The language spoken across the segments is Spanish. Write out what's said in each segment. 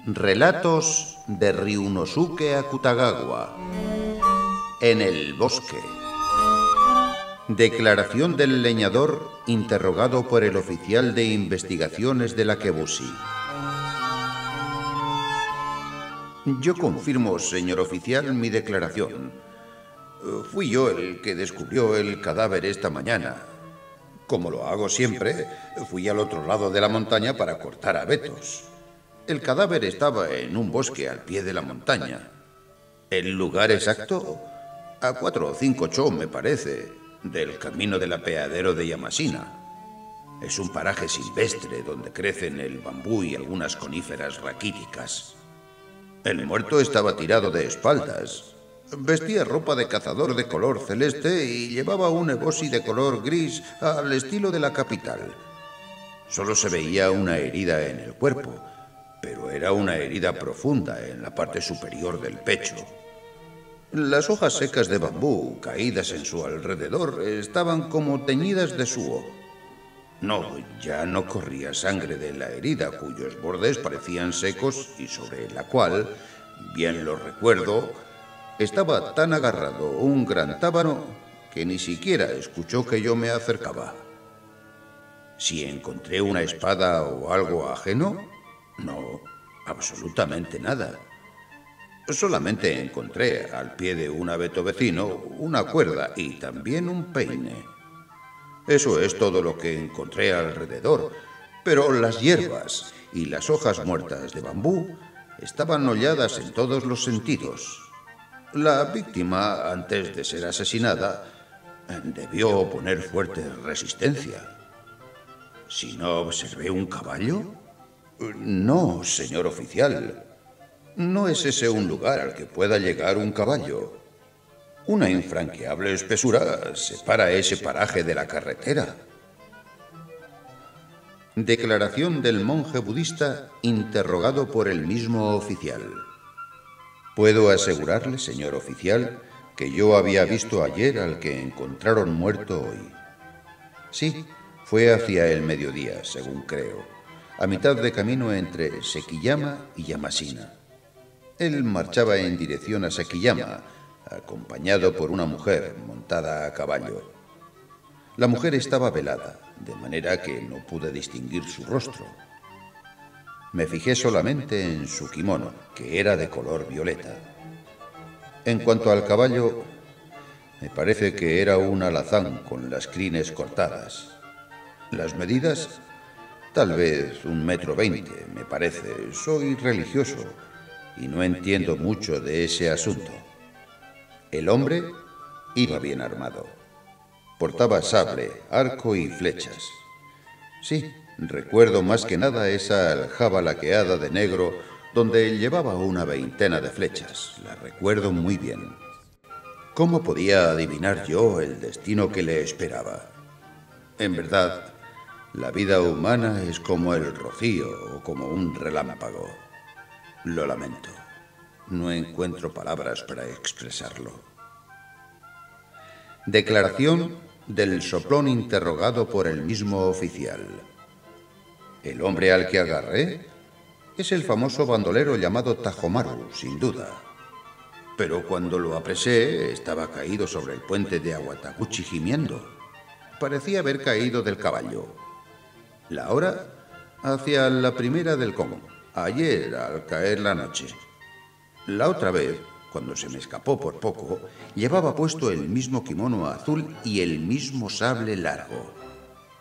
Relatos de Ryunosuke Akutagawa. En el bosque. Declaración del leñador interrogado por el oficial de investigaciones de la Akebushi. Yo confirmo, señor oficial, mi declaración. Fui yo el que descubrió el cadáver esta mañana. Como lo hago siempre, fui al otro lado de la montaña para cortar abetos. El cadáver estaba en un bosque al pie de la montaña. ¿El lugar exacto? A 4 o 5 cho, me parece, del camino del apeadero de Yamashina. Es un paraje silvestre donde crecen el bambú y algunas coníferas raquíticas. El muerto estaba tirado de espaldas. Vestía ropa de cazador de color celeste y llevaba un eboshi de color gris al estilo de la capital. Solo se veía una herida en el cuerpo, pero era una herida profunda en la parte superior del pecho. Las hojas secas de bambú caídas en su alrededor estaban como teñidas de suho. No, ya no corría sangre de la herida, cuyos bordes parecían secos y sobre la cual, bien lo recuerdo, estaba tan agarrado un gran tábano que ni siquiera escuchó que yo me acercaba. Si encontré una espada o algo ajeno, no, absolutamente nada. Solamente encontré al pie de un abeto vecino una cuerda y también un peine. Eso es todo lo que encontré alrededor, pero las hierbas y las hojas muertas de bambú estaban holladas en todos los sentidos. La víctima, antes de ser asesinada, debió oponer fuerte resistencia. ¿Si no observé un caballo? No, señor oficial. No es ese un lugar al que pueda llegar un caballo. Una infranqueable espesura separa ese paraje de la carretera. Declaración del monje budista interrogado por el mismo oficial. Puedo asegurarle, señor oficial, que yo había visto ayer al que encontraron muerto hoy. Sí, fue hacia el mediodía, según creo, a mitad de camino entre Sekiyama y Yamashina. Él marchaba en dirección a Sekiyama, acompañado por una mujer montada a caballo. La mujer estaba velada, de manera que no pude distinguir su rostro. Me fijé solamente en su kimono, que era de color violeta. En cuanto al caballo, me parece que era un alazán con las crines cortadas. Las medidas, tal vez 1,20 m, me parece. Soy religioso y no entiendo mucho de ese asunto. El hombre iba bien armado. Portaba sable, arco y flechas. Sí, recuerdo más que nada esa aljaba laqueada de negro donde llevaba una veintena de flechas. La recuerdo muy bien. ¿Cómo podía adivinar yo el destino que le esperaba? En verdad, la vida humana es como el rocío o como un relámpago. Lo lamento. No encuentro palabras para expresarlo. Declaración del soplón interrogado por el mismo oficial. El hombre al que agarré es el famoso bandolero llamado Tajomaru, sin duda. Pero cuando lo apresé, estaba caído sobre el puente de Awataguchi gimiendo. Parecía haber caído del caballo. La hora, hacia la primera del Kongo, ayer al caer la noche. La otra vez, cuando se me escapó por poco, llevaba puesto el mismo kimono azul y el mismo sable largo.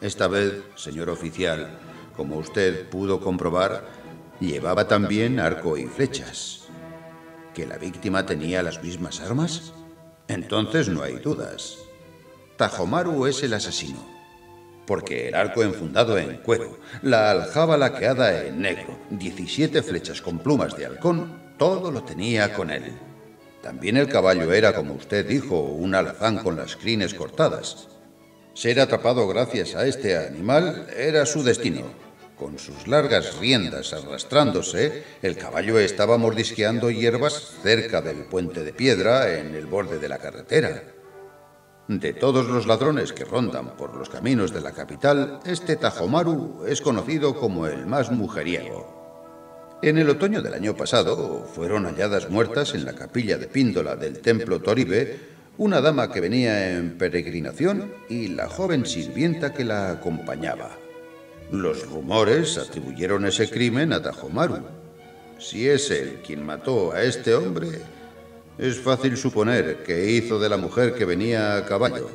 Esta vez, señor oficial, como usted pudo comprobar, llevaba también arco y flechas. ¿Que la víctima tenía las mismas armas? Entonces no hay dudas. Tajomaru es el asesino. Porque el arco enfundado en cuero, la aljaba laqueada en negro, 17 flechas con plumas de halcón, todo lo tenía con él. También el caballo era, como usted dijo, un alazán con las crines cortadas. Ser atrapado gracias a este animal era su destino. Con sus largas riendas arrastrándose, el caballo estaba mordisqueando hierbas cerca del puente de piedra en el borde de la carretera. De todos los ladrones que rondan por los caminos de la capital, este Tajomaru es conocido como el más mujeriego. En el otoño del año pasado fueron halladas muertas en la capilla de Píndola del templo Toribe una dama que venía en peregrinación y la joven sirvienta que la acompañaba. Los rumores atribuyeron ese crimen a Tajomaru. Si es él quien mató a este hombre, es fácil suponer que hizo de la mujer que venía a caballo.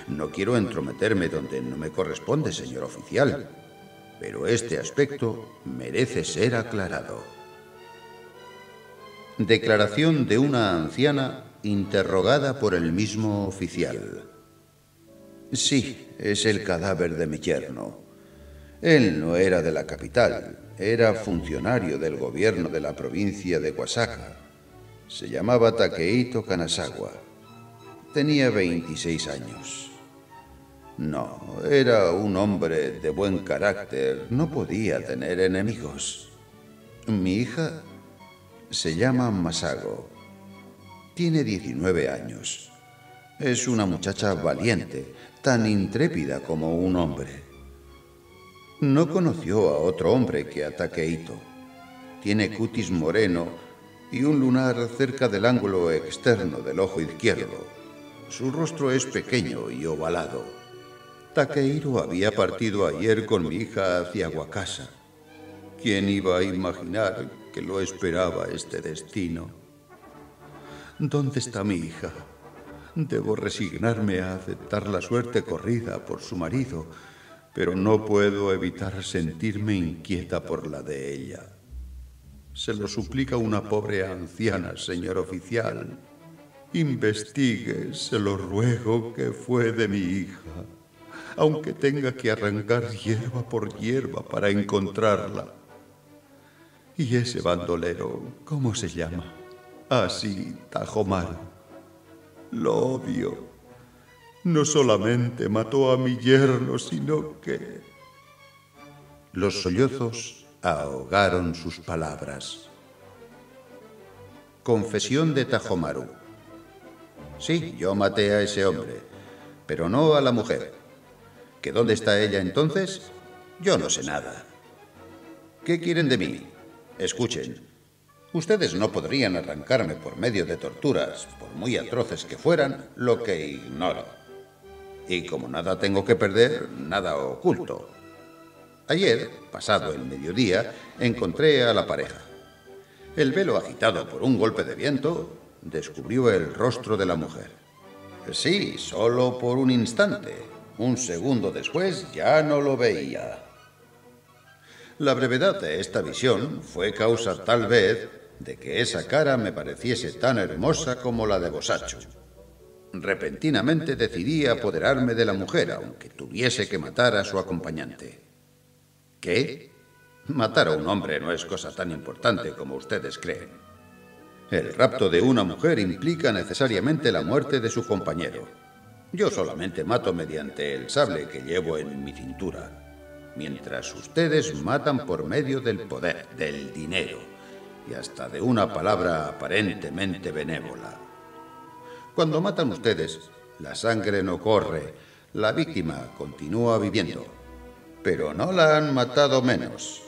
No quiero entrometerme donde no me corresponde, señor oficial, pero este aspecto merece ser aclarado. Declaración de una anciana interrogada por el mismo oficial. Sí, es el cadáver de mi yerno. Él no era de la capital, era funcionario del gobierno de la provincia de Oaxaca. Se llamaba Takehito Kanazawa. Tenía 26 años. No, era un hombre de buen carácter, no podía tener enemigos. Mi hija se llama Masago. Tiene 19 años. Es una muchacha valiente, tan intrépida como un hombre. No conoció a otro hombre que a Takehito. Tiene cutis moreno y un lunar cerca del ángulo externo del ojo izquierdo. Su rostro es pequeño y ovalado. Takehiro había partido ayer con mi hija hacia Wakasa. ¿Quién iba a imaginar que lo esperaba este destino? ¿Dónde está mi hija? Debo resignarme a aceptar la suerte corrida por su marido, pero no puedo evitar sentirme inquieta por la de ella. Se lo suplica una pobre anciana, señor oficial. Investigue, se lo ruego, qué fue de mi hija, aunque tenga que arrancar hierba por hierba para encontrarla. ¿Y ese bandolero, cómo se llama? Ah, sí, Tajomaru. Lo odio. No solamente mató a mi yerno, sino que... Los sollozos ahogaron sus palabras. Confesión de Tajomaru. Sí, yo maté a ese hombre, pero no a la mujer. ¿Que dónde está ella entonces? Yo no sé nada. ¿Qué quieren de mí? Escuchen. Ustedes no podrían arrancarme por medio de torturas, por muy atroces que fueran, lo que ignoro. Y como nada tengo que perder, nada oculto. Ayer, pasado el mediodía, encontré a la pareja. El velo agitado por un golpe de viento descubrió el rostro de la mujer. Sí, solo por un instante. Un segundo después ya no lo veía. La brevedad de esta visión fue causa tal vez de que esa cara me pareciese tan hermosa como la de Bosacho. Repentinamente decidí apoderarme de la mujer, aunque tuviese que matar a su acompañante. ¿Qué? Matar a un hombre no es cosa tan importante como ustedes creen. El rapto de una mujer implica necesariamente la muerte de su compañero. Yo solamente mato mediante el sable que llevo en mi cintura, mientras ustedes matan por medio del poder, del dinero y hasta de una palabra aparentemente benévola. Cuando matan ustedes, la sangre no corre, la víctima continúa viviendo, pero no la han matado menos.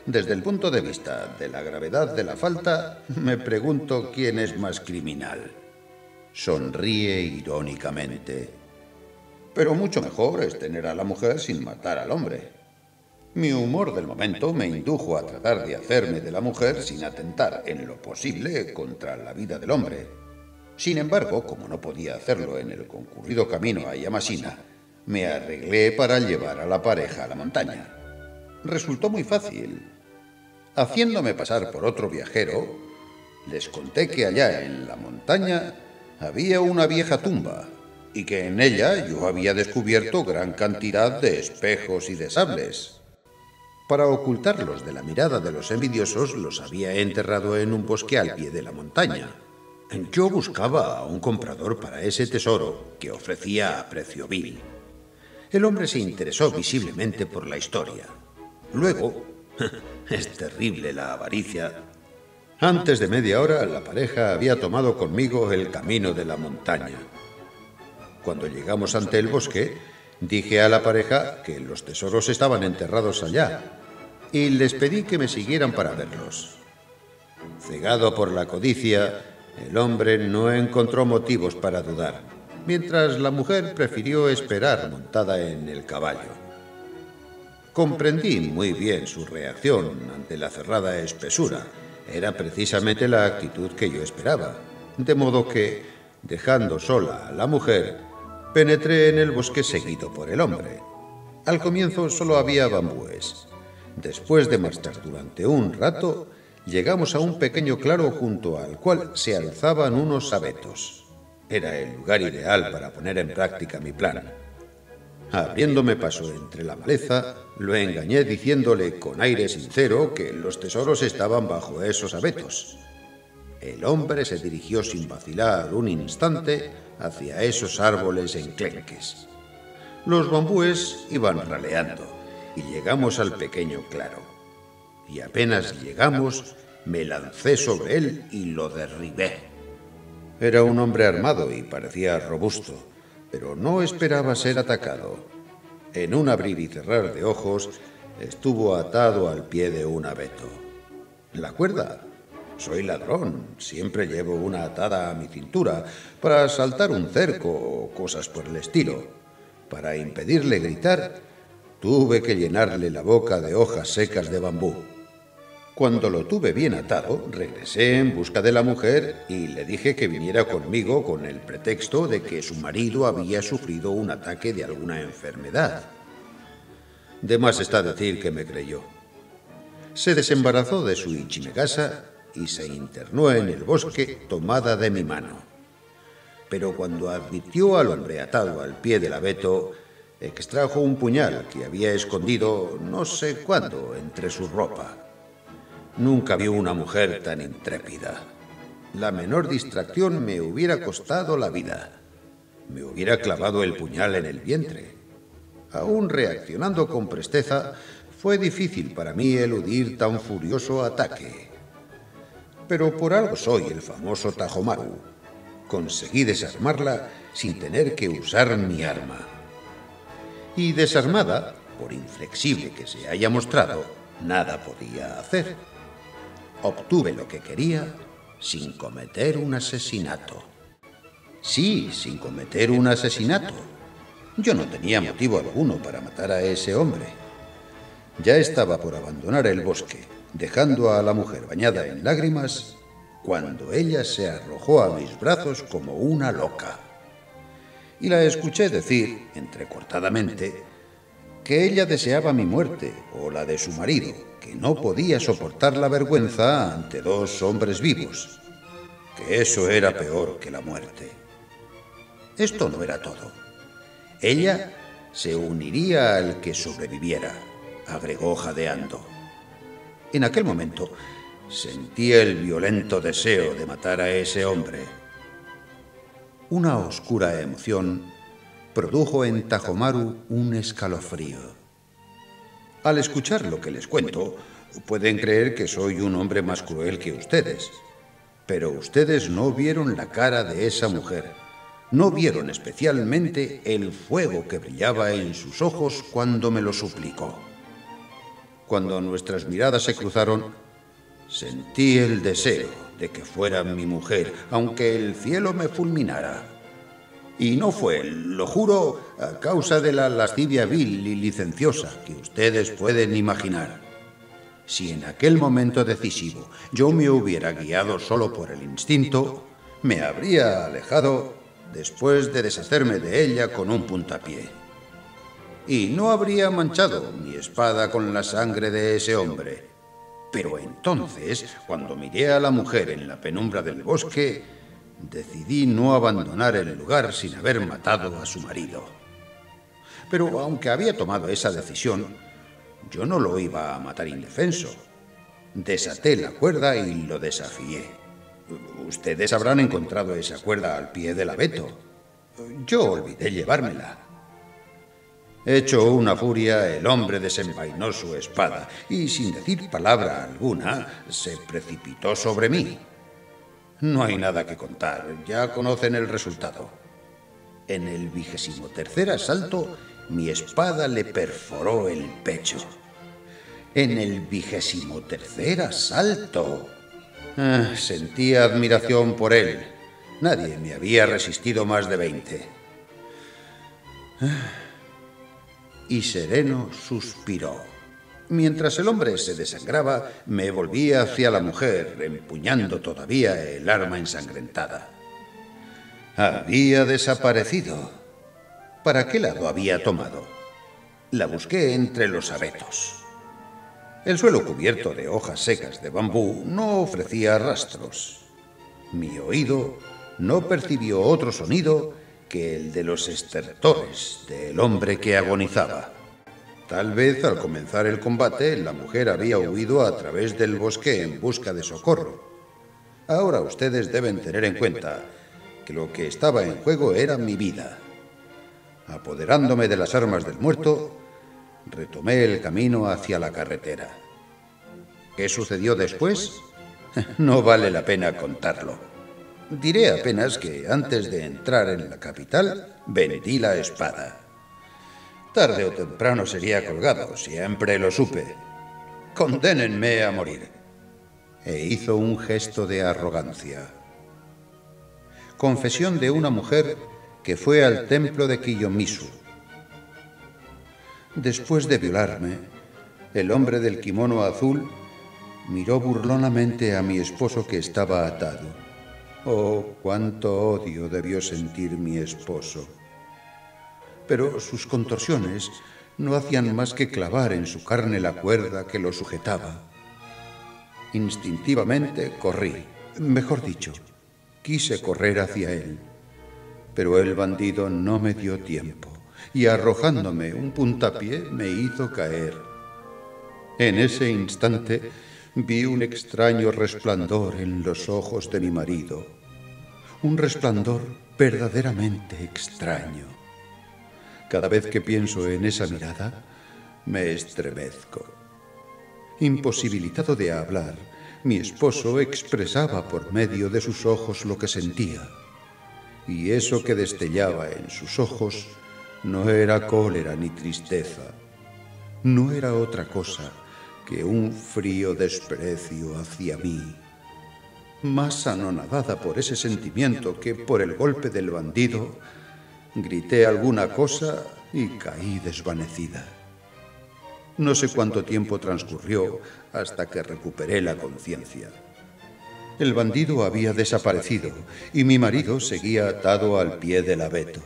Desde el punto de vista de la gravedad de la falta, me pregunto quién es más criminal. Sonríe irónicamente. Pero mucho mejor es tener a la mujer sin matar al hombre. Mi humor del momento me indujo a tratar de hacerme de la mujer sin atentar en lo posible contra la vida del hombre. Sin embargo, como no podía hacerlo en el concurrido camino a Yamashina, me arreglé para llevar a la pareja a la montaña. Resultó muy fácil. Haciéndome pasar por otro viajero, les conté que allá en la montaña había una vieja tumba y que en ella yo había descubierto gran cantidad de espejos y de sables. Para ocultarlos de la mirada de los envidiosos, los había enterrado en un bosque al pie de la montaña. Yo buscaba a un comprador para ese tesoro que ofrecía a precio vil. El hombre se interesó visiblemente por la historia. Luego, es terrible la avaricia. Antes de media hora, la pareja había tomado conmigo el camino de la montaña. Cuando llegamos ante el bosque, dije a la pareja que los tesoros estaban enterrados allá. y les pedí que me siguieran para verlos. Cegado por la codicia, el hombre no encontró motivos para dudar, mientras la mujer prefirió esperar montada en el caballo. Comprendí muy bien su reacción ante la cerrada espesura. Era precisamente la actitud que yo esperaba, de modo que, dejando sola a la mujer, penetré en el bosque seguido por el hombre. Al comienzo solo había bambúes. Después de marchar durante un rato, llegamos a un pequeño claro junto al cual se alzaban unos abetos. Era el lugar ideal para poner en práctica mi plan. Abriéndome paso entre la maleza, lo engañé diciéndole con aire sincero que los tesoros estaban bajo esos abetos. El hombre se dirigió sin vacilar un instante hacia esos árboles enclenques. Los bambúes iban raleando y llegamos al pequeño claro. Y apenas llegamos, me lancé sobre él y lo derribé. Era un hombre armado y parecía robusto, pero no esperaba ser atacado. En un abrir y cerrar de ojos, estuvo atado al pie de un abeto. ¿La cuerda? Soy ladrón, siempre llevo una atada a mi cintura para saltar un cerco o cosas por el estilo. Para impedirle gritar, tuve que llenarle la boca de hojas secas de bambú. Cuando lo tuve bien atado, regresé en busca de la mujer y le dije que viniera conmigo con el pretexto de que su marido había sufrido un ataque de alguna enfermedad. De más está decir que me creyó. Se desembarazó de su ichimegasa y se internó en el bosque tomada de mi mano. Pero cuando advirtió al hombre atado al pie del abeto, extrajo un puñal que había escondido no sé cuándo entre su ropa. Nunca vi una mujer tan intrépida. La menor distracción me hubiera costado la vida. Me hubiera clavado el puñal en el vientre. Aún reaccionando con presteza, fue difícil para mí eludir tan furioso ataque. Pero por algo soy el famoso Tajomaru. Conseguí desarmarla sin tener que usar mi arma. Y desarmada, por inflexible que se haya mostrado, nada podía hacer. Obtuve lo que quería sin cometer un asesinato. Sí, sin cometer un asesinato. Yo no tenía motivo alguno para matar a ese hombre. Ya estaba por abandonar el bosque, dejando a la mujer bañada en lágrimas, cuando ella se arrojó a mis brazos como una loca. Y la escuché decir, entrecortadamente, que ella deseaba mi muerte o la de su marido, que no podía soportar la vergüenza ante dos hombres vivos, que eso era peor que la muerte. Esto no era todo. Ella se uniría al que sobreviviera, agregó jadeando. En aquel momento sentí el violento deseo de matar a ese hombre. Una oscura emoción produjo en Tajomaru un escalofrío. Al escuchar lo que les cuento, pueden creer que soy un hombre más cruel que ustedes. Pero ustedes no vieron la cara de esa mujer. No vieron especialmente el fuego que brillaba en sus ojos cuando me lo suplicó. Cuando nuestras miradas se cruzaron, sentí el deseo de que fuera mi mujer, aunque el cielo me fulminara. Y no fue, lo juro, a causa de la lascivia vil y licenciosa que ustedes pueden imaginar. Si en aquel momento decisivo yo me hubiera guiado solo por el instinto, me habría alejado después de deshacerme de ella con un puntapié. Y no habría manchado mi espada con la sangre de ese hombre. Pero entonces, cuando miré a la mujer en la penumbra del bosque, decidí no abandonar el lugar sin haber matado a su marido. Pero aunque había tomado esa decisión, yo no lo iba a matar indefenso. Desaté la cuerda y lo desafié. Ustedes habrán encontrado esa cuerda al pie del abeto. Yo olvidé llevármela. Hecho una furia, el hombre desenvainó su espada y, sin decir palabra alguna, se precipitó sobre mí. No hay nada que contar, ya conocen el resultado. En el 23º asalto, mi espada le perforó el pecho. en el 23.º asalto. Sentía admiración por él. Nadie me había resistido más de 20. Y sereno suspiró. Mientras el hombre se desangraba, me volví hacia la mujer, empuñando todavía el arma ensangrentada. Había desaparecido. ¿Para qué lado había tomado? La busqué entre los abetos. El suelo cubierto de hojas secas de bambú no ofrecía rastros. Mi oído no percibió otro sonido que el de los estertores del hombre que agonizaba. Tal vez al comenzar el combate la mujer había huido a través del bosque en busca de socorro. Ahora ustedes deben tener en cuenta que lo que estaba en juego era mi vida. Apoderándome de las armas del muerto, retomé el camino hacia la carretera. ¿Qué sucedió después? No vale la pena contarlo. Diré apenas que antes de entrar en la capital, vendí la espada. Tarde o temprano sería colgado, siempre lo supe. Condénenme a morir. E hizo un gesto de arrogancia. Confesión de una mujer que fue al templo de Kiyomizu. Después de violarme, el hombre del kimono azul miró burlonamente a mi esposo que estaba atado. Oh, cuánto odio debió sentir mi esposo. Pero sus contorsiones no hacían más que clavar en su carne la cuerda que lo sujetaba. Instintivamente corrí, mejor dicho, quise correr hacia él. Pero el bandido no me dio tiempo y arrojándome un puntapié me hizo caer. En ese instante vi un extraño resplandor en los ojos de mi marido. Un resplandor verdaderamente extraño. Cada vez que pienso en esa mirada, me estremezco. Imposibilitado de hablar, mi esposo expresaba por medio de sus ojos lo que sentía. Y eso que destellaba en sus ojos no era cólera ni tristeza. No era otra cosa que un frío desprecio hacia mí. Más anonadada por ese sentimiento que por el golpe del bandido, grité alguna cosa y caí desvanecida. No sé cuánto tiempo transcurrió hasta que recuperé la conciencia. El bandido había desaparecido y mi marido seguía atado al pie del abeto.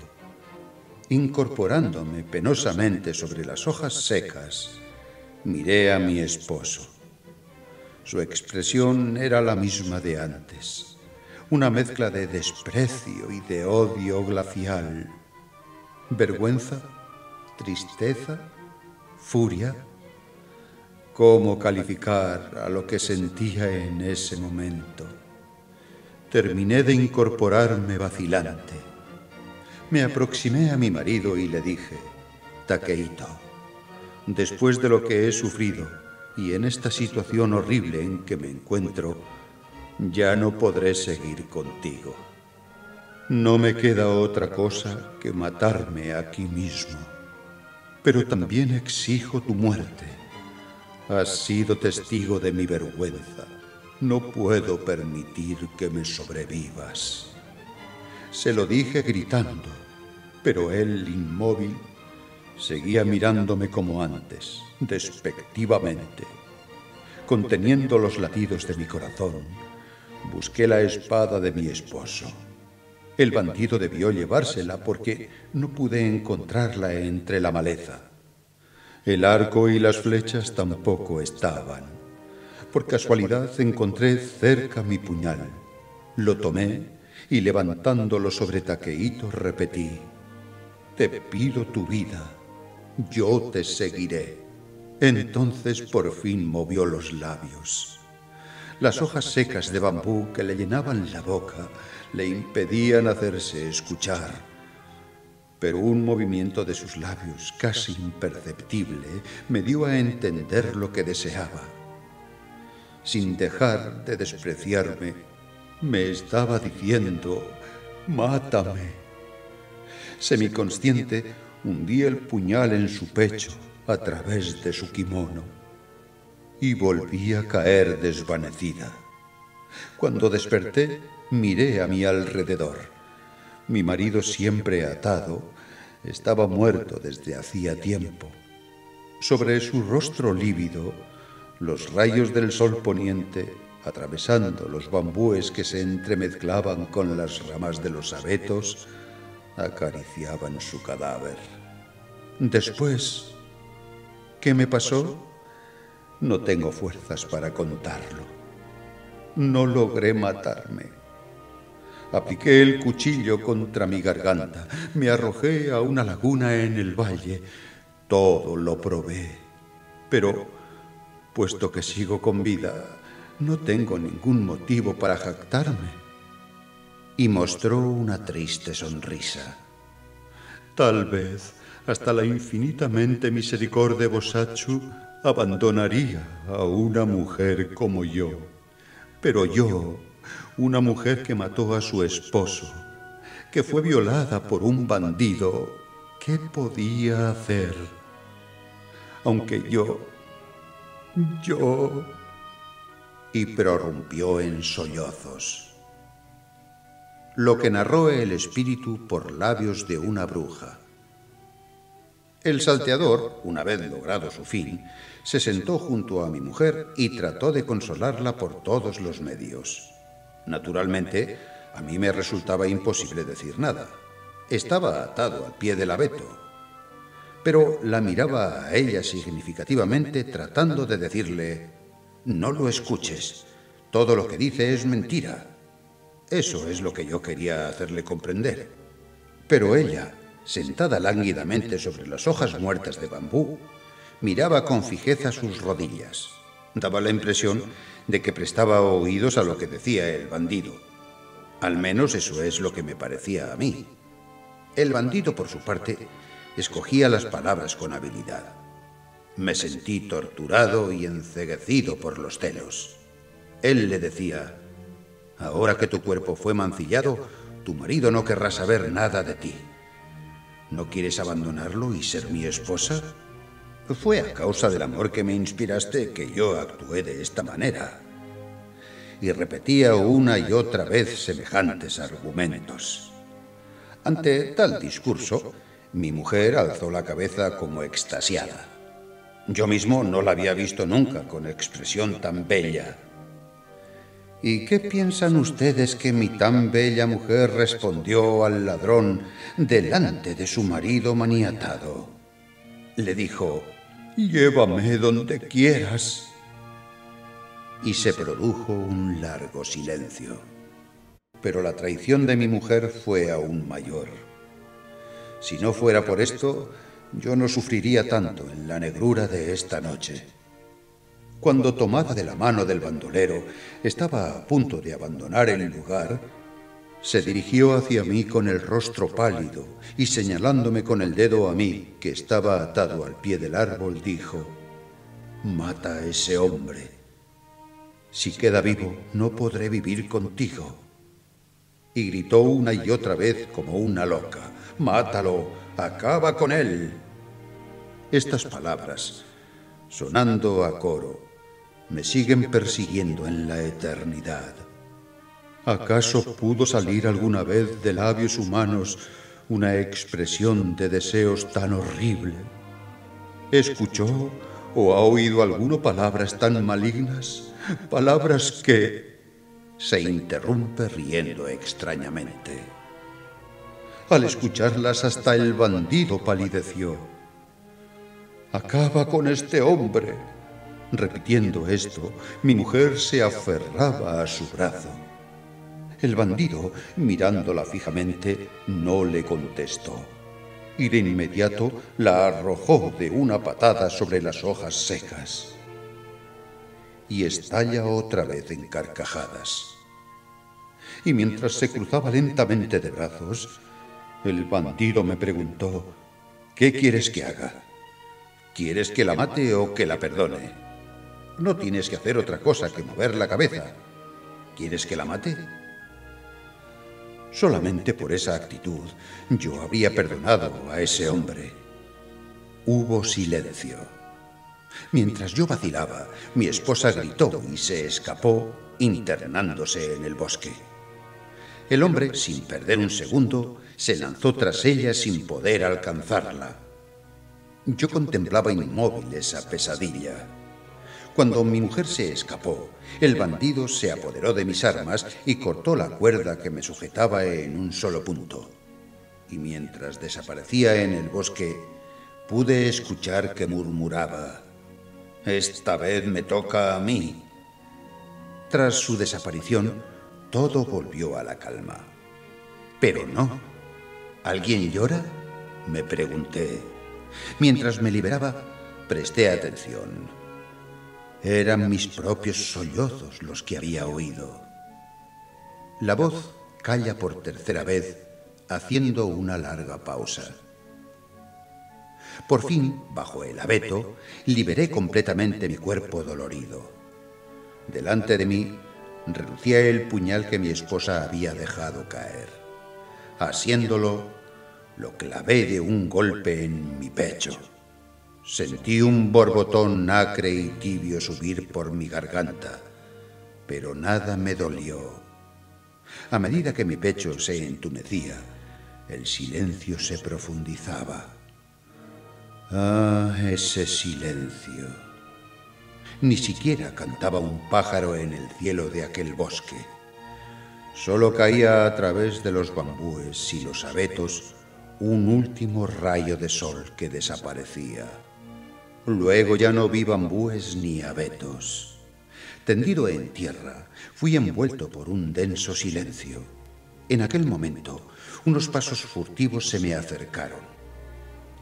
Incorporándome penosamente sobre las hojas secas, miré a mi esposo. Su expresión era la misma de antes, una mezcla de desprecio y de odio glacial. ¿Vergüenza? ¿Tristeza? ¿Furia? ¿Cómo calificar a lo que sentía en ese momento? Terminé de incorporarme vacilante. Me aproximé a mi marido y le dije: Takehito, después de lo que he sufrido y en esta situación horrible en que me encuentro, ya no podré seguir contigo. No me queda otra cosa que matarme aquí mismo. Pero también exijo tu muerte. Has sido testigo de mi vergüenza. No puedo permitir que me sobrevivas. Se lo dije gritando, pero él, inmóvil, seguía mirándome como antes, despectivamente. Conteniendo los latidos de mi corazón, busqué la espada de mi esposo. El bandido debió llevársela porque no pude encontrarla entre la maleza. El arco y las flechas tampoco estaban. Por casualidad encontré cerca mi puñal. Lo tomé y levantándolo sobre Takehito repetí: Te pido tu vida, yo te seguiré. Entonces por fin movió los labios. Las hojas secas de bambú que le llenaban la boca le impedían hacerse escuchar, pero un movimiento de sus labios, casi imperceptible, me dio a entender lo que deseaba. Sin dejar de despreciarme, me estaba diciendo: «Mátame». Semiconsciente, hundí el puñal en su pecho a través de su kimono. y volví a caer desvanecida. Cuando desperté, miré a mi alrededor. Mi marido, siempre atado, estaba muerto desde hacía tiempo. Sobre su rostro lívido, los rayos del sol poniente, atravesando los bambúes que se entremezclaban con las ramas de los abetos, acariciaban su cadáver. Después, ¿qué me pasó? No tengo fuerzas para contarlo. No logré matarme. Apliqué el cuchillo contra mi garganta, me arrojé a una laguna en el valle. Todo lo probé, pero, puesto que sigo con vida, no tengo ningún motivo para jactarme. Y mostró una triste sonrisa. Tal vez, hasta la infinitamente misericorde Bosatsu abandonaría a una mujer como yo. Pero yo, una mujer que mató a su esposo, que fue violada por un bandido, ¿qué podía hacer? Aunque yo... Y prorrumpió en sollozos. Lo que narró el espíritu por labios de una bruja. El salteador, una vez logrado su fin, se sentó junto a mi mujer y trató de consolarla por todos los medios. Naturalmente, a mí me resultaba imposible decir nada. Estaba atado al pie del abeto. Pero la miraba a ella significativamente, tratando de decirle: no lo escuches, todo lo que dice es mentira. Eso es lo que yo quería hacerle comprender. Pero ella, sentada lánguidamente sobre las hojas muertas de bambú, miraba con fijeza sus rodillas. Daba la impresión de que prestaba oídos a lo que decía el bandido. Al menos eso es lo que me parecía a mí. El bandido, por su parte, escogía las palabras con habilidad. Me sentí torturado y enceguecido por los celos. Él le decía: ahora que tu cuerpo fue mancillado, tu marido no querrá saber nada de ti. ¿No quieres abandonarlo y ser mi esposa? Fue a causa del amor que me inspiraste que yo actué de esta manera. Y repetía una y otra vez semejantes argumentos. Ante tal discurso, mi mujer alzó la cabeza como extasiada. Yo mismo no la había visto nunca con expresión tan bella. ¿Y qué piensan ustedes que mi tan bella mujer respondió al ladrón delante de su marido maniatado? Le dijo: llévame donde quieras. Y se produjo un largo silencio. Pero la traición de mi mujer fue aún mayor. Si no fuera por esto, yo no sufriría tanto en la negrura de esta noche. Cuando, tomada de la mano del bandolero, estaba a punto de abandonar el lugar, se dirigió hacia mí con el rostro pálido y, señalándome con el dedo a mí, que estaba atado al pie del árbol, dijo: mata a ese hombre. Si queda vivo, no podré vivir contigo. Y gritó una y otra vez como una loca: mátalo, acaba con él. Estas palabras, sonando a coro, me siguen persiguiendo en la eternidad. ¿Acaso pudo salir alguna vez de labios humanos una expresión de deseos tan horrible? ¿Escuchó o ha oído alguno palabras tan malignas? Palabras que... Se interrumpe riendo extrañamente. Al escucharlas, hasta el bandido palideció. Acaba con este hombre. Repitiendo esto, mi mujer se aferraba a su brazo. El bandido, mirándola fijamente, no le contestó. Y de inmediato la arrojó de una patada sobre las hojas secas. Y estalla otra vez en carcajadas. Y mientras se cruzaba lentamente de brazos, el bandido me preguntó: ¿qué quieres que haga? ¿Quieres que la mate o que la perdone? No tienes que hacer otra cosa que mover la cabeza. ¿Quieres que la mate? Solamente por esa actitud yo habría perdonado a ese hombre. Hubo silencio. Mientras yo vacilaba, mi esposa gritó y se escapó, internándose en el bosque. El hombre, sin perder un segundo, se lanzó tras ella sin poder alcanzarla. Yo contemplaba inmóvil esa pesadilla. Cuando mi mujer se escapó, el bandido se apoderó de mis armas y cortó la cuerda que me sujetaba en un solo punto. Y mientras desaparecía en el bosque, pude escuchar que murmuraba: «Esta vez me toca a mí». Tras su desaparición, todo volvió a la calma. Pero no. ¿Alguien llora?, me pregunté. Mientras me liberaba, presté atención. Eran mis propios sollozos los que había oído. La voz calla por tercera vez, haciendo una larga pausa. Por fin, bajo el abeto, liberé completamente mi cuerpo dolorido. Delante de mí relucía el puñal que mi esposa había dejado caer. Asiéndolo, lo clavé de un golpe en mi pecho. Sentí un borbotón acre y tibio subir por mi garganta, pero nada me dolió. A medida que mi pecho se entumecía, el silencio se profundizaba. Ah, ese silencio. Ni siquiera cantaba un pájaro en el cielo de aquel bosque. Solo caía a través de los bambúes y los abetos un último rayo de sol que desaparecía. Luego ya no vi bambúes ni abetos. Tendido en tierra, fui envuelto por un denso silencio. En aquel momento, unos pasos furtivos se me acercaron.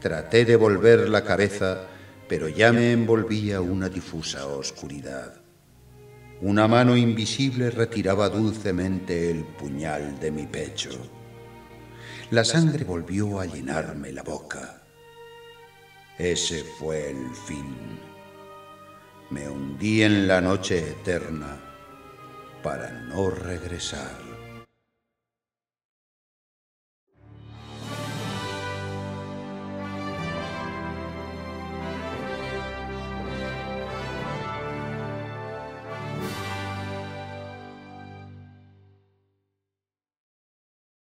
Traté de volver la cabeza, pero ya me envolvía una difusa oscuridad. Una mano invisible retiraba dulcemente el puñal de mi pecho. La sangre volvió a llenarme la boca. Ese fue el fin. Me hundí en la noche eterna para no regresar.